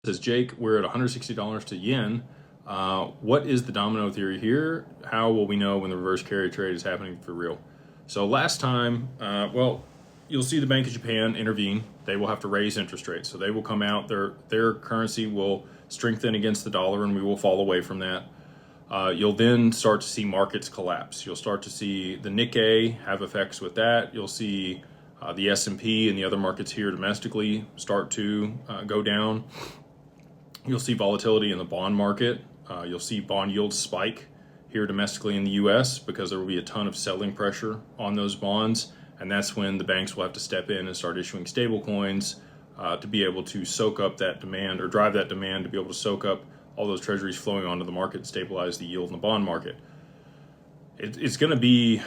Says Jake, we're at $160 to yen. What is the domino theory here? How will we know when the reverse carry trade is happening for real? So last time, you'll see the Bank of Japan intervene. They will have to raise interest rates. So they will come out, their currency will strengthen against the dollar and we will fall away from that. You'll then start to see markets collapse. You'll start to see the Nikkei have effects with that. You'll see the S&P and the other markets here domestically start to go down. You'll see volatility in the bond market. You'll see bond yields spike here domestically in the US because there will be a ton of selling pressure on those bonds. And that's when the banks will have to step in and start issuing stable coins to be able to soak up that demand or drive that demand to be able to soak up all those treasuries flowing onto the market and stabilize the yield in the bond market. It's going to be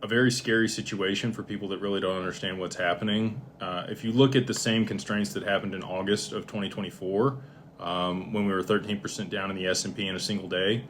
a very scary situation for people that really don't understand what's happening. If you look at the same constraints that happened in August of 2024, when we were 13% down in the S&P in a single day,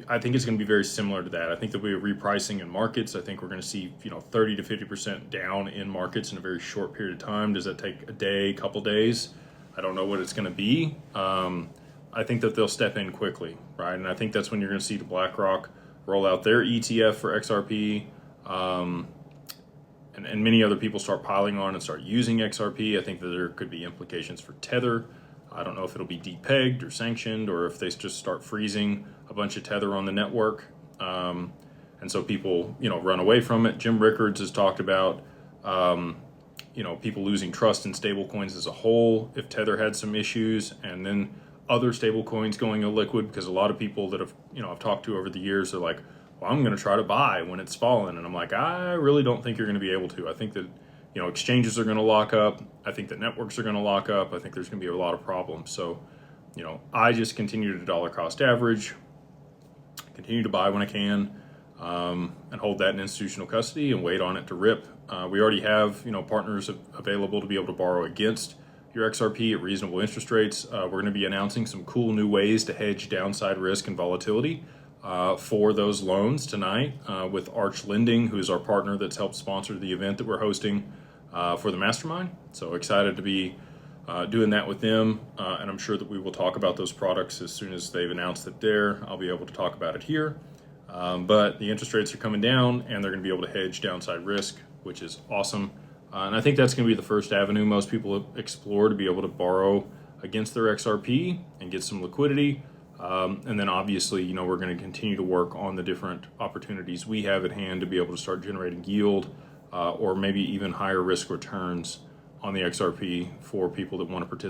I think it's going to be very similar to that. I think that we're repricing in markets. I think we're going to see 30 to 50% down in markets in a very short period of time. Does that take a day, couple days? I don't know what it's going to be. I think that they'll step in quickly, right? And I think that's when you're going to see the BlackRock roll out their ETF for XRP, and many other people start piling on and start using XRP. I think that there could be implications for Tether. I don't know if it'll be depegged or sanctioned or if they just start freezing a bunch of Tether on the network. And so people, run away from it. Jim Rickards has talked about, people losing trust in stablecoins as a whole if Tether had some issues, and then other stablecoins going illiquid, because a lot of people that have, I've talked to over the years are like, well, I'm going to try to buy when it's fallen. And I'm like, I really don't think you're going to be able to. I think that, exchanges are going to lock up. I think that networks are going to lock up. I think there's going to be a lot of problems. So, I just continue to dollar cost average, continue to buy when I can, and hold that in institutional custody and wait on it to rip. We already have, partners available to be able to borrow against your XRP at reasonable interest rates. We're going to be announcing some cool new ways to hedge downside risk and volatility for those loans tonight with Arch Lending, who is our partner that's helped sponsor the event that we're hosting for the mastermind. So excited to be doing that with them, and I'm sure that we will talk about those products as soon as they've announced that I'll be able to talk about it here. But the interest rates are coming down and they're going to be able to hedge downside risk, which is awesome. And I think that's going to be the first avenue most people explore to be able to borrow against their XRP and get some liquidity. And then obviously, we're going to continue to work on the different opportunities we have at hand to be able to start generating yield or maybe even higher risk returns on the XRP for people that want to participate.